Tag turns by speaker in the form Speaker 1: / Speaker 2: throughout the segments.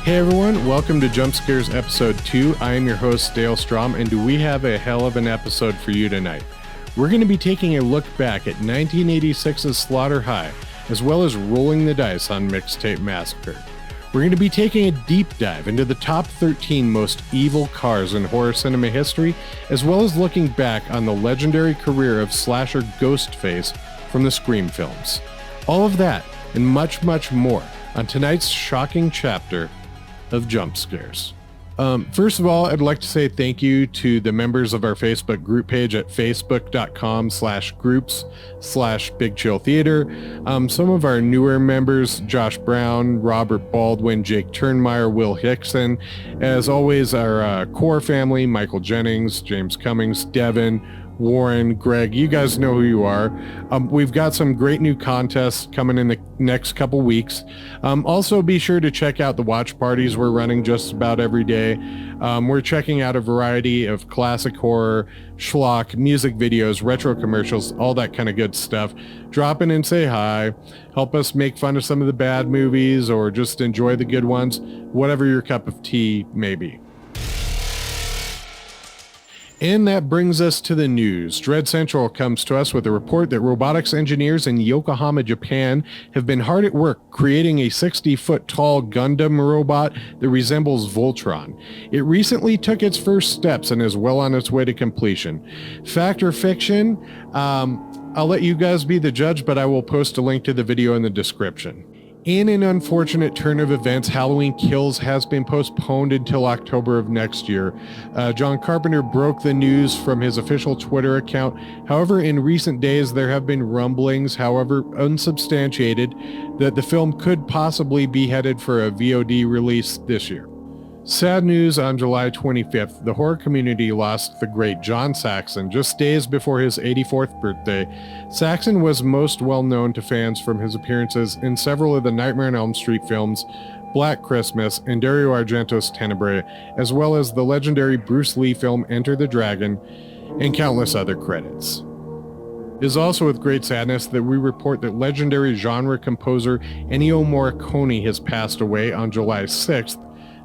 Speaker 1: Hey everyone, welcome to Jump Scares Episode 2. I am your host, Dale Strom, and do we have a hell of an episode for you tonight. We're going to be taking a look back at 1986's Slaughter High, as well as rolling the dice on Mixtape Massacre. We're going to be taking a deep dive into the top 13 most evil cars in horror cinema history, as well as looking back on the legendary career of slasher Ghostface from the Scream films. All of that and much, much more on tonight's shocking chapter of Jump Scares. First of all, I'd like to say thank you to the members of our Facebook group page at facebook.com/groups/Big Chill Theater. Some of our newer members, Josh Brown, Robert Baldwin, Jake Turnmeyer, Will Hickson. As always, our core family, Michael Jennings, James Cummings, Devin, Warren, Greg, you guys know who you are. We've got some great new contests coming in the next couple weeks. Also, be sure to check out the watch parties we're running just about every day. We're checking out a variety of classic horror, schlock, music videos, retro commercials, all that kind of good stuff. Drop in and say hi. Help us make fun of some of the bad movies or just enjoy the good ones, whatever your cup of tea may be. And that brings us to the news. Dread Central comes to us with a report that robotics engineers in Yokohama, Japan have been hard at work creating a 60-foot tall Gundam robot that resembles Voltron. It recently took its first steps and is well on its way to completion. Fact or fiction? I'll let you guys be the judge, but I will post a link to the video in the description. In an unfortunate turn of events, Halloween Kills has been postponed until October of next year. John Carpenter broke the news from his official Twitter account. However, in recent days, there have been rumblings, however unsubstantiated, that the film could possibly be headed for a VOD release this year. Sad news on July 25th, the horror community lost the great John Saxon just days before his 84th birthday. Saxon was most well known to fans from his appearances in several of the Nightmare on Elm Street films, Black Christmas, and Dario Argento's Tenebrae, as well as the legendary Bruce Lee film Enter the Dragon, and countless other credits. It is also with great sadness that we report that legendary genre composer Ennio Morricone has passed away on July 6th.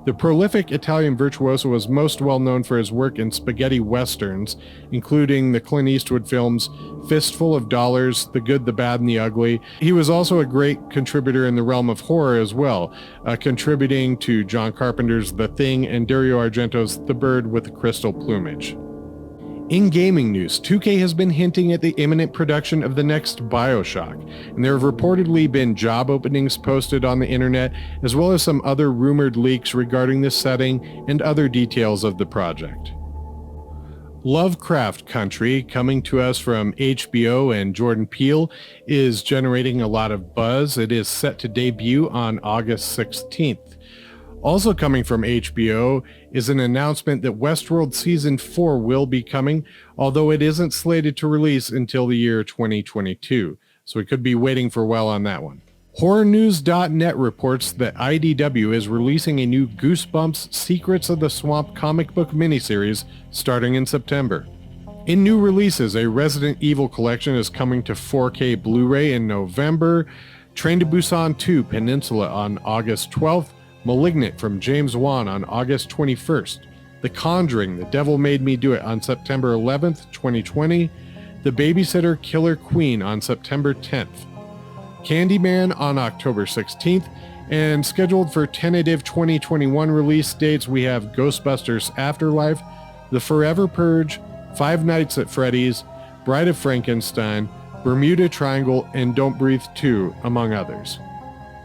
Speaker 1: The prolific Italian virtuoso was most well known for his work in spaghetti westerns, including the Clint Eastwood films Fistful of Dollars, The Good, the Bad, and the Ugly. He was also a great contributor in the realm of horror as well, contributing to John Carpenter's The Thing and Dario Argento's The Bird with the Crystal Plumage. In gaming news, 2K has been hinting at the imminent production of the next BioShock, and there have reportedly been job openings posted on the internet, as well as some other rumored leaks regarding the setting and other details of the project. Lovecraft Country, coming to us from HBO and Jordan Peele, is generating a lot of buzz. It is set to debut on August 16th. Also coming from HBO is an announcement that Westworld Season 4 will be coming, although it isn't slated to release until the year 2022, so we could be waiting for a while on that one. HorrorNews.net reports that IDW is releasing a new Goosebumps Secrets of the Swamp comic book miniseries starting in September. In new releases, a Resident Evil collection is coming to 4K Blu-ray in November, Train to Busan 2 Peninsula on August 12th, Malignant from James Wan on August 21st, The Conjuring, The Devil Made Me Do It on September 11th, 2020, The Babysitter Killer Queen on September 10th, Candyman on October 16th, and scheduled for tentative 2021 release dates we have Ghostbusters Afterlife, The Forever Purge, Five Nights at Freddy's, Bride of Frankenstein, Bermuda Triangle, and Don't Breathe 2, among others.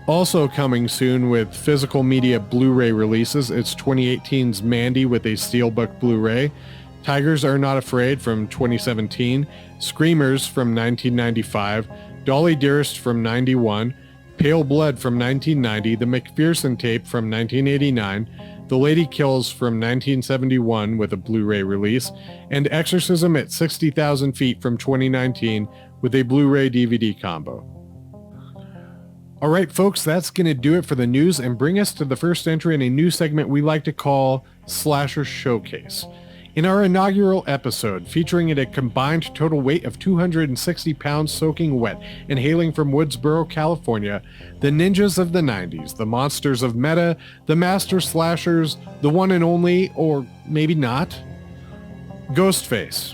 Speaker 1: Also coming soon with physical media Blu-ray releases, it's 2018's Mandy with a Steelbook Blu-ray, Tigers Are Not Afraid from 2017, Screamers from 1995, Dolly Dearest from 91, Pale Blood from 1990, The McPherson Tape from 1989, The Lady Kills from 1971 with a Blu-ray release, and Exorcism at 60,000 Feet from 2019 with a Blu-ray DVD combo. All right, folks, that's going to do it for the news and bring us to the first entry in a new segment we like to call Slasher Showcase. In our inaugural episode, featuring a combined total weight of 260 pounds soaking wet and hailing from Woodsboro, California, the ninjas of the 90s, the monsters of meta, the master slashers, the one and only, or maybe not, Ghostface.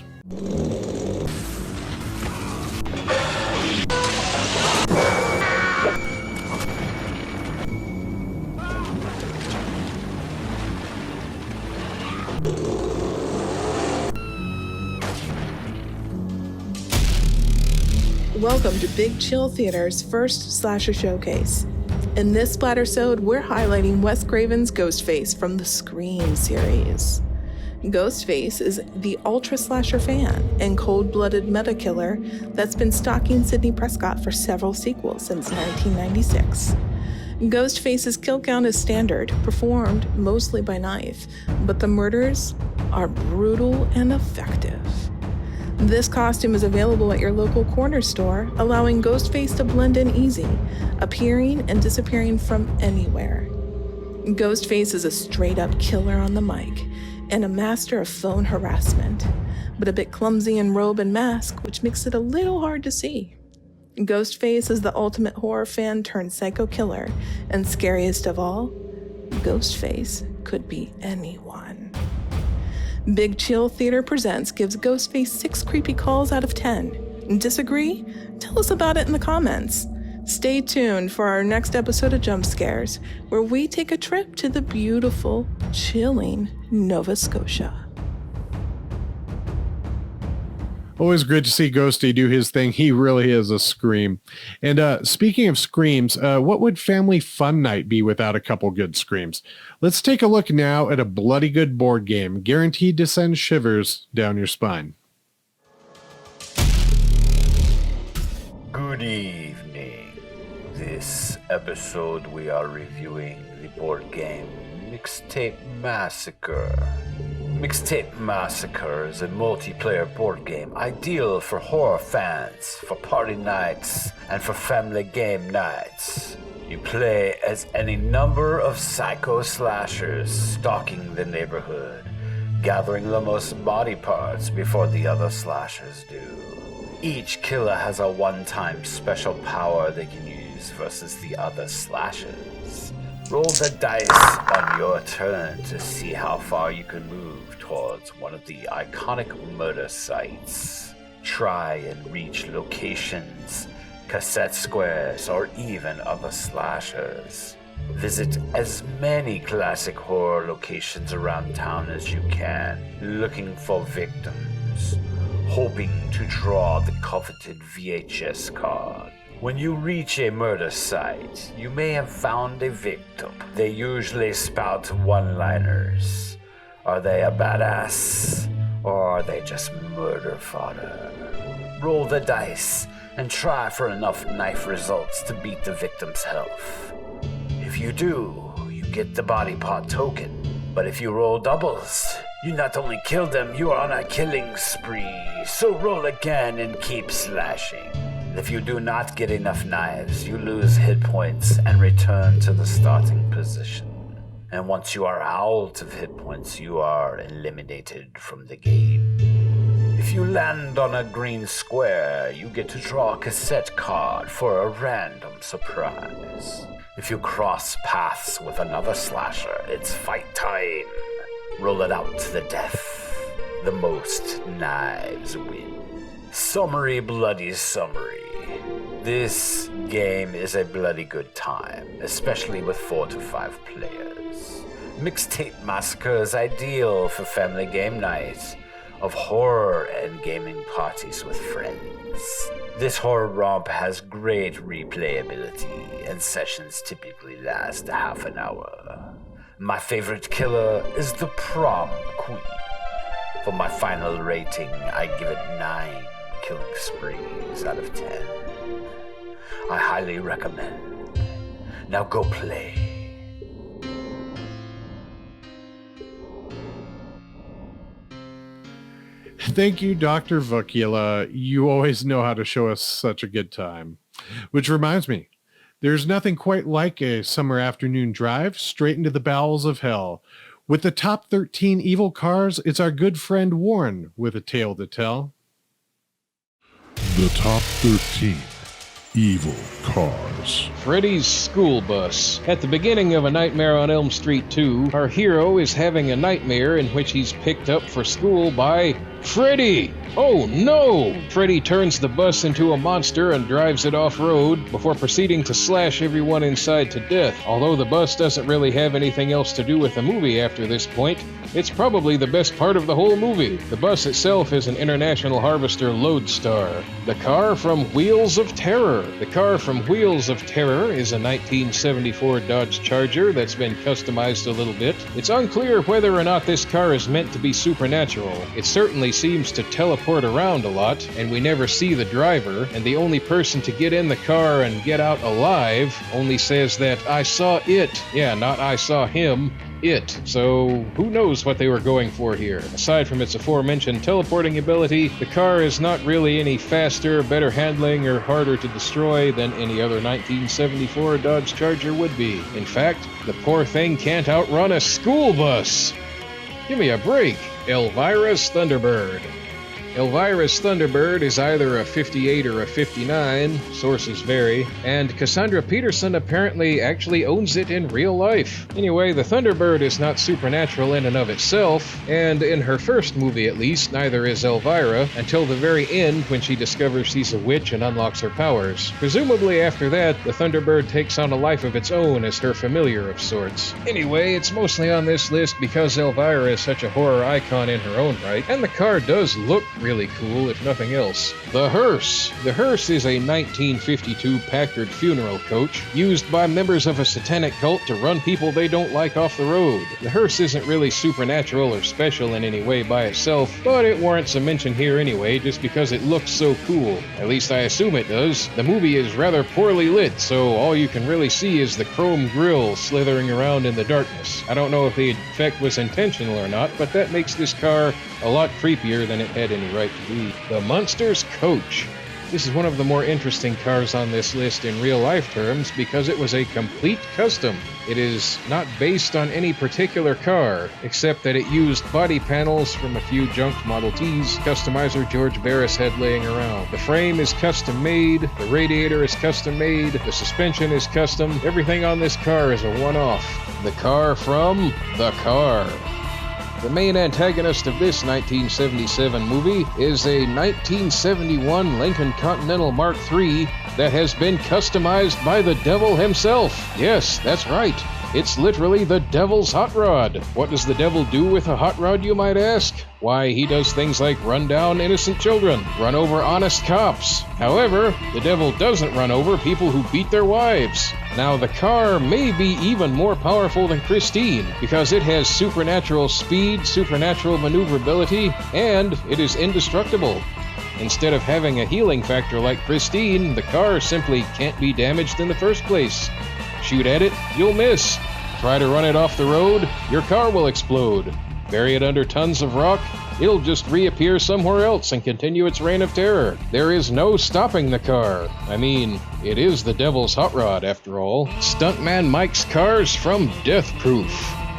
Speaker 2: Welcome to Big Chill Theater's first slasher showcase. In this splattersode, we're highlighting Wes Craven's Ghostface from the Scream series. Ghostface is the ultra slasher fan and cold-blooded meta killer that's been stalking Sidney Prescott for several sequels since 1996. Ghostface's kill count is standard, performed mostly by knife, but the murders are brutal and effective. This costume is available at your local corner store, allowing Ghostface to blend in easy, appearing and disappearing from anywhere. Ghostface is a straight-up killer on the mic and a master of phone harassment, but a bit clumsy in robe and mask, which makes it a little hard to see. Ghostface is the ultimate horror fan turned psycho killer, and scariest of all, Ghostface could be anyone. Big Chill Theater Presents gives Ghostface 6 creepy calls out of 10. Disagree? Tell us about it in the comments. Stay tuned for our next episode of Jump Scares, where we take a trip to the beautiful, chilling Nova Scotia.
Speaker 1: Always good to see Ghosty do his thing. He really is a scream. And speaking of screams, what would family fun night be without a couple good screams? Let's take a look now at a bloody good board game, guaranteed to send shivers down your spine.
Speaker 3: Good evening. This episode we are reviewing the board game Mixtape Massacre. Mixtape Massacre is a multiplayer board game ideal for horror fans, for party nights, and for family game nights. You play as any number of psycho slashers stalking the neighborhood, gathering the most body parts before the other slashers do. Each killer has a one-time special power they can use versus the other slashers. Roll the dice on your turn to see how far you can move towards one of the iconic murder sites. Try and reach locations, cassette squares, or even other slashers. Visit as many classic horror locations around town as you can, looking for victims, hoping to draw the coveted VHS card. When you reach a murder site, you may have found a victim. They usually spout one-liners. Are they a badass? Or are they just murder fodder? Roll the dice and try for enough knife results to beat the victim's health. If you do, you get the body part token. But if you roll doubles, you not only kill them, you are on a killing spree. So roll again and keep slashing. If you do not get enough knives, you lose hit points and return to the starting position. And once you are out of hit points, you are eliminated from the game. If you land on a green square, you get to draw a cassette card for a random surprise. If you cross paths with another slasher, it's fight time. Roll it out to the death. The most knives win. Summary, bloody summary. This game is a bloody good time, especially with 4 to 5 players. Mixtape Massacre is ideal for family game night of horror and gaming parties with friends. This horror romp has great replayability, and sessions typically last a half an hour. My favorite killer is the Prom Queen. For my final rating, I give it 9 killing sprees out of 10. I highly recommend. Now go play.
Speaker 1: Thank you, Dr. Vukula. You always know how to show us such a good time. Which reminds me, there's nothing quite like a summer afternoon drive straight into the bowels of hell, With the top 13 evil cars, it's our good friend Warren with a tale to tell.
Speaker 4: The top 13 evil cars.
Speaker 5: Freddy's school bus. At the beginning of A Nightmare on Elm Street 2, our hero is having a nightmare in which he's picked up for school by Freddy! Oh no! Freddy turns the bus into a monster and drives it off-road before proceeding to slash everyone inside to death. Although the bus doesn't really have anything else to do with the movie after this point, it's probably the best part of the whole movie. The bus itself is an International Harvester Lodestar. The car from Wheels of Terror. The car from Wheels of Terror is a 1974 Dodge Charger that's been customized a little bit. It's unclear whether or not this car is meant to be supernatural. It certainly seems to teleport around a lot, and we never see the driver, and the only person to get in the car and get out alive only says that, "I saw it." Yeah, not "I saw him." It. So who knows what they were going for here. Aside from its aforementioned teleporting ability, the car is not really any faster, better handling, or harder to destroy than any other 1974 Dodge Charger would be. In fact, the poor thing can't outrun a school bus. Give me a break. Elvira's Thunderbird. Elvira's Thunderbird is either a 58 or a 59, sources vary, and Cassandra Peterson apparently actually owns it in real life. Anyway, the Thunderbird is not supernatural in and of itself, and in her first movie at least, neither is Elvira, until the very end when she discovers she's a witch and unlocks her powers. Presumably after that, the Thunderbird takes on a life of its own as her familiar of sorts. Anyway, it's mostly on this list because Elvira is such a horror icon in her own right, and the car does look really cool, if nothing else. The Hearse. The Hearse is a 1952 Packard funeral coach used by members of a satanic cult to run people they don't like off the road. The Hearse isn't really supernatural or special in any way by itself, but it warrants a mention here anyway just because it looks so cool. At least I assume it does. The movie is rather poorly lit, so all you can really see is the chrome grille slithering around in the darkness. I don't know if the effect was intentional or not, but that makes this car a lot creepier than it had any right to be. The Munsters Coach. This is one of the more interesting cars on this list in real-life terms because it was a complete custom. It is not based on any particular car, except that it used body panels from a few junked Model Ts customizer George Barris had laying around. The frame is custom-made, the radiator is custom-made, the suspension is custom. Everything on this car is a one-off. The car from The Car. The main antagonist of this 1977 movie is a 1971 Lincoln Continental Mark III that has been customized by the devil himself. Yes, that's right. It's literally the devil's hot rod. What does the devil do with a hot rod, you might ask? Why, he does things like run down innocent children, run over honest cops. However, the devil doesn't run over people who beat their wives. Now, the car may be even more powerful than Christine because it has supernatural speed, supernatural maneuverability, and it is indestructible. Instead of having a healing factor like Christine, the car simply can't be damaged in the first place. Shoot at it, you'll miss. Try to run it off the road, your car will explode. Bury it under tons of rock, it'll just reappear somewhere else and continue its reign of terror. There is no stopping the car. I mean, it is the devil's hot rod after all. Stuntman Mike's Cars from Death Proof.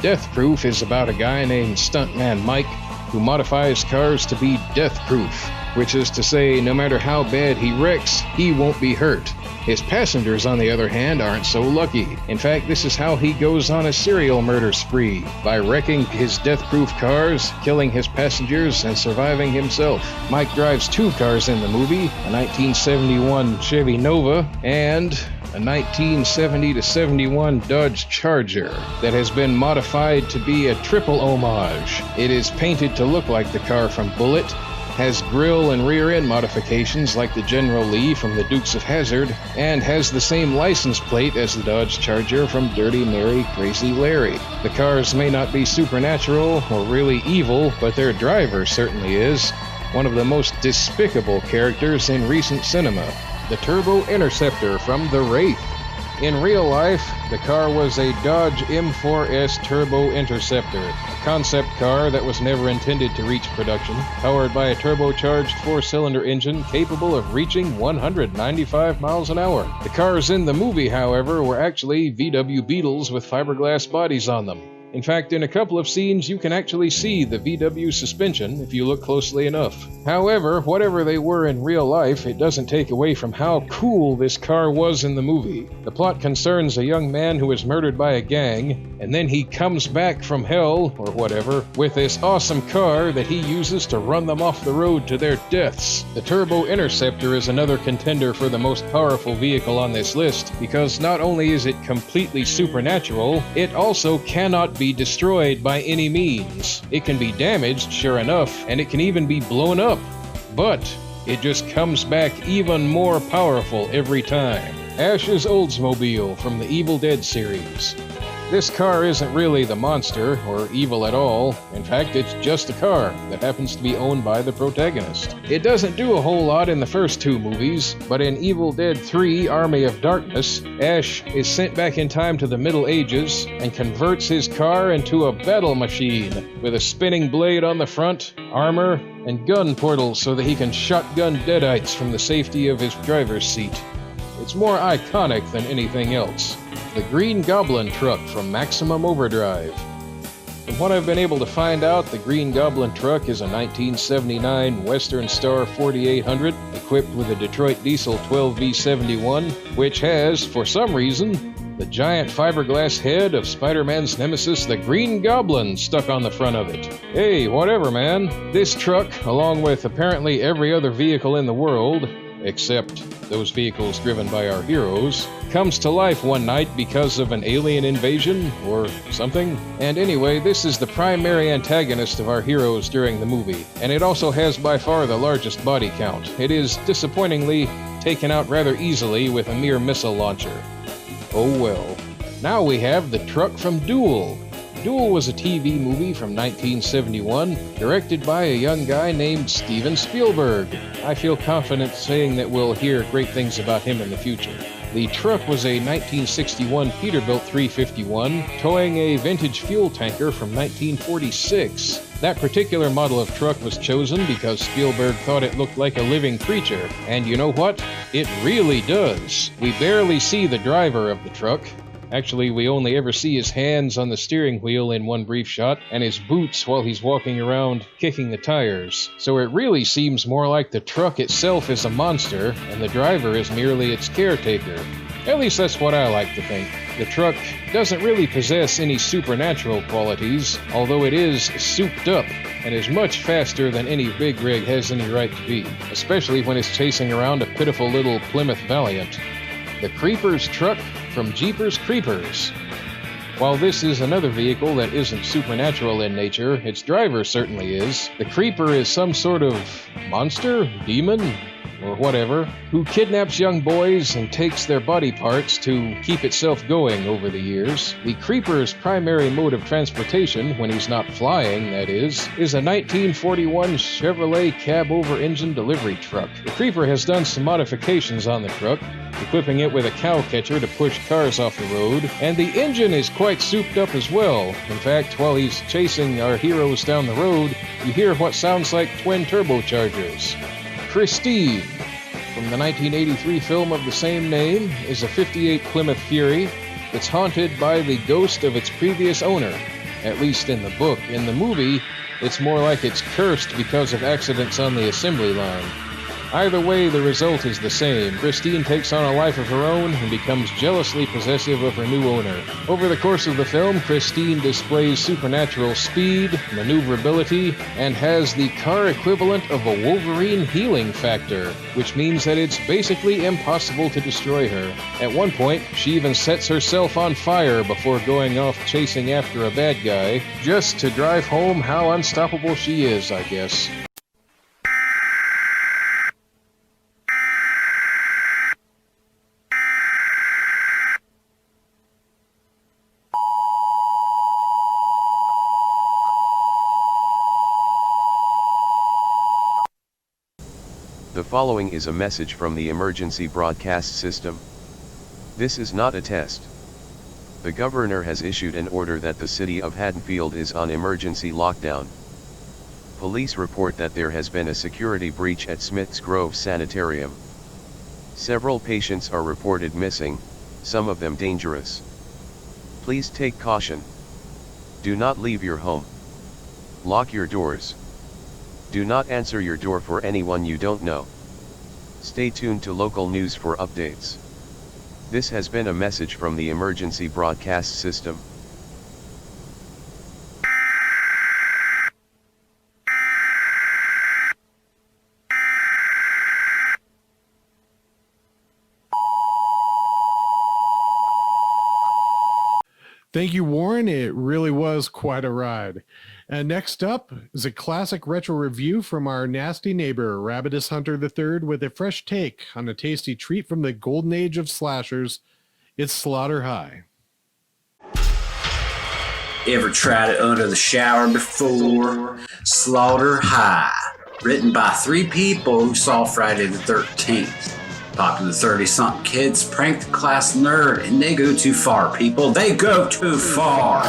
Speaker 5: Death Proof is about a guy named Stuntman Mike who modifies cars to be death-proof, which is to say, no matter how bad he wrecks, he won't be hurt. His passengers, on the other hand, aren't so lucky. In fact, this is how he goes on a serial murder spree, by wrecking his death-proof cars, killing his passengers, and surviving himself. Mike drives two cars in the movie, a 1971 Chevy Nova and a 1970-71 Dodge Charger that has been modified to be a triple homage. It is painted to look like the car from Bullitt, has grille and rear end modifications like the General Lee from the Dukes of Hazzard, and has the same license plate as the Dodge Charger from Dirty Mary Crazy Larry. The cars may not be supernatural or really evil, but their driver certainly is. One of the most despicable characters in recent cinema. The Turbo Interceptor from The Wraith. In real life, the car was a Dodge M4S Turbo Interceptor, a concept car that was never intended to reach production, powered by a turbocharged four-cylinder engine capable of reaching 195 miles an hour. The cars in the movie, however, were actually VW Beetles with fiberglass bodies on them. In fact, in a couple of scenes, you can actually see the VW suspension if you look closely enough. However, whatever they were in real life, it doesn't take away from how cool this car was in the movie. The plot concerns a young man who is murdered by a gang, and then he comes back from hell, or whatever, with this awesome car that he uses to run them off the road to their deaths. The Turbo Interceptor is another contender for the most powerful vehicle on this list, because not only is it completely supernatural, it also cannot be destroyed by any means. It can be damaged, sure enough, and it can even be blown up, but it just comes back even more powerful every time. Ash's Oldsmobile from the Evil Dead series. This car isn't really the monster, or evil at all. In fact, it's just a car that happens to be owned by the protagonist. It doesn't do a whole lot in the first two movies, but in Evil Dead 3 Army of Darkness, Ash is sent back in time to the Middle Ages and converts his car into a battle machine with a spinning blade on the front, armor, and gun portals so that he can shotgun deadites from the safety of his driver's seat. It's more iconic than anything else. The Green Goblin truck from Maximum Overdrive. From what I've been able to find out, the Green Goblin truck is a 1979 Western Star 4800 equipped with a Detroit Diesel 12V71, which has, for some reason, the giant fiberglass head of Spider-Man's nemesis, the Green Goblin, stuck on the front of it. Hey, whatever, man. This truck, along with apparently every other vehicle in the world, except those vehicles driven by our heroes, comes to life one night because of an alien invasion or something. And anyway, this is the primary antagonist of our heroes during the movie, and it also has by far the largest body count. It is disappointingly taken out rather easily with a mere missile launcher. Oh well. Now we have the truck from Duel. Duel was a TV movie from 1971, directed by a young guy named Steven Spielberg. I feel confident saying that we'll hear great things about him in the future. The truck was a 1961 Peterbilt 351, towing a vintage fuel tanker from 1946. That particular model of truck was chosen because Spielberg thought it looked like a living creature. And you know what? It really does. We barely see the driver of the truck. Actually, we only ever see his hands on the steering wheel in one brief shot, and his boots while he's walking around kicking the tires. So it really seems more like the truck itself is a monster, and the driver is merely its caretaker. At least that's what I like to think. The truck doesn't really possess any supernatural qualities, although it is souped up and is much faster than any big rig has any right to be, especially when it's chasing around a pitiful little Plymouth Valiant. The Creepers truck from Jeepers Creepers. While this is another vehicle that isn't supernatural in nature, its driver certainly is. The Creeper is some sort of monster, demon, or whatever, who kidnaps young boys and takes their body parts to keep itself going over the years. The Creeper's primary mode of transportation, when he's not flying, that is a 1941 Chevrolet cab-over-engine delivery truck. The Creeper has done some modifications on the truck, equipping it with a cow catcher to push cars off the road, and the engine is quite souped up as well. In fact, while he's chasing our heroes down the road, you hear what sounds like twin turbochargers. Christine, from the 1983 film of the same name, is a 58 Plymouth Fury that's haunted by the ghost of its previous owner, at least in the book. In the movie, it's more like it's cursed because of accidents on the assembly line. Either way, the result is the same. Christine takes on a life of her own and becomes jealously possessive of her new owner. Over the course of the film, Christine displays supernatural speed, maneuverability, and has the car equivalent of a Wolverine healing factor, which means that it's basically impossible to destroy her. At one point, she even sets herself on fire before going off chasing after a bad guy, just to drive home how unstoppable she is, I guess.
Speaker 6: The following is a message from the emergency broadcast system. This is not a test. The governor has issued an order that the city of Haddonfield is on emergency lockdown. Police report that there has been a security breach at Smith's Grove Sanitarium. Several patients are reported missing, some of them dangerous. Please take caution. Do not leave your home. Lock your doors. Do not answer your door for anyone you don't know. Stay tuned to local news for updates. This has been a message from the emergency broadcast system.
Speaker 1: Thank you, Warren. It really was quite a ride. Next up is a classic retro review from our nasty neighbor, Rabidus Hunter III, with a fresh take on a tasty treat from the golden age of slashers. It's Slaughter High.
Speaker 7: Ever tried it under the shower before? Slaughter High. Written by 3 people who saw Friday the 13th. Popular 30-something kids prank the class nerd, and they go too far, people. They go too far.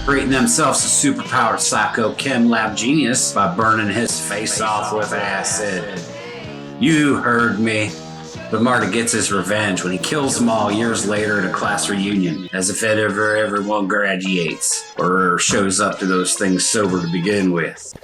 Speaker 7: Creating themselves a superpowered psycho chem lab genius by burning his face off with acid. You heard me. But Marty gets his revenge when he kills them all years later at a class reunion, as if everyone graduates or shows up to those things sober to begin with.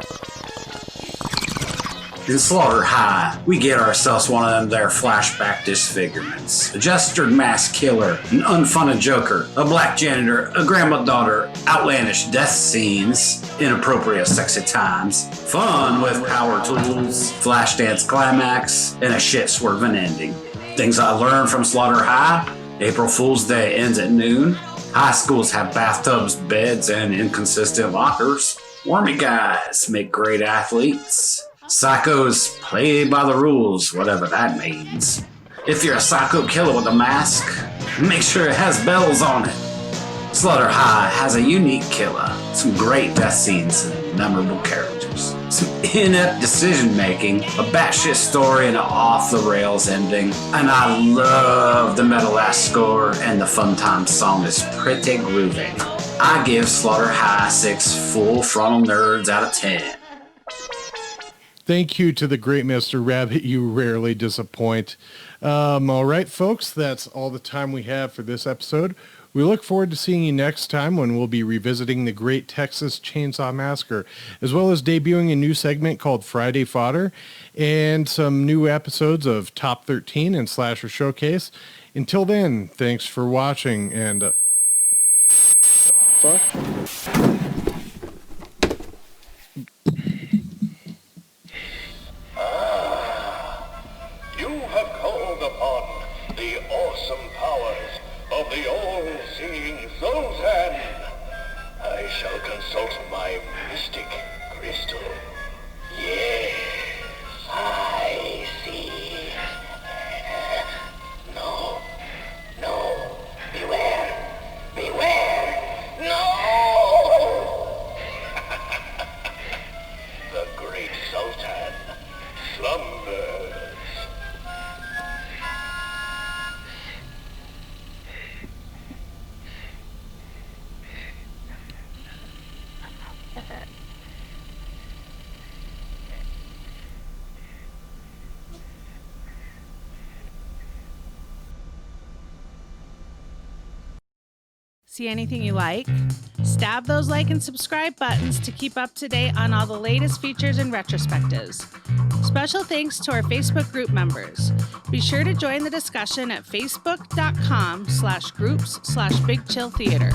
Speaker 7: In Slaughter High, we get ourselves one of them there flashback disfigurements. A gestured mass killer, an unfunded joker, a black janitor, a grandma daughter, outlandish death scenes, inappropriate sexy times, fun with power tools, flash dance climax, and a shit swerving ending. Things I learned from Slaughter High: April Fool's Day ends at noon. High schools have bathtubs, beds, and inconsistent lockers. Wormy guys make great athletes. Psychos play by the rules, whatever that means. If you're a psycho killer with a mask, make sure it has bells on it. Slaughter High has a unique killer, some great death scenes, and memorable characters. Some inept decision making, a batshit story, and an off-the-rails ending. And I love the metal-ass score, and the fun time song is pretty groovy. I give Slaughter High 6 full frontal nerds out of 10.
Speaker 1: Thank you to the great Mr. Rabbit. You rarely disappoint. All right, folks, that's all the time we have for this episode. We look forward to seeing you next time when we'll be revisiting the Great Texas Chainsaw Massacre, as well as debuting a new segment called Friday Fodder and some new episodes of Top 13 and Slasher Showcase. Until then, thanks for watching and... fuck?
Speaker 8: The awesome powers of the all-seeing Zoltan. I shall consult my mystic crystal. Yes, I see. No, beware, no! The great Zoltan slumbers.
Speaker 9: See anything you like? Stab those like and subscribe buttons to keep up to date on all the latest features and retrospectives. Special thanks to our Facebook group members. Be sure to join the discussion at facebook.com/groups/Big Chill Theater.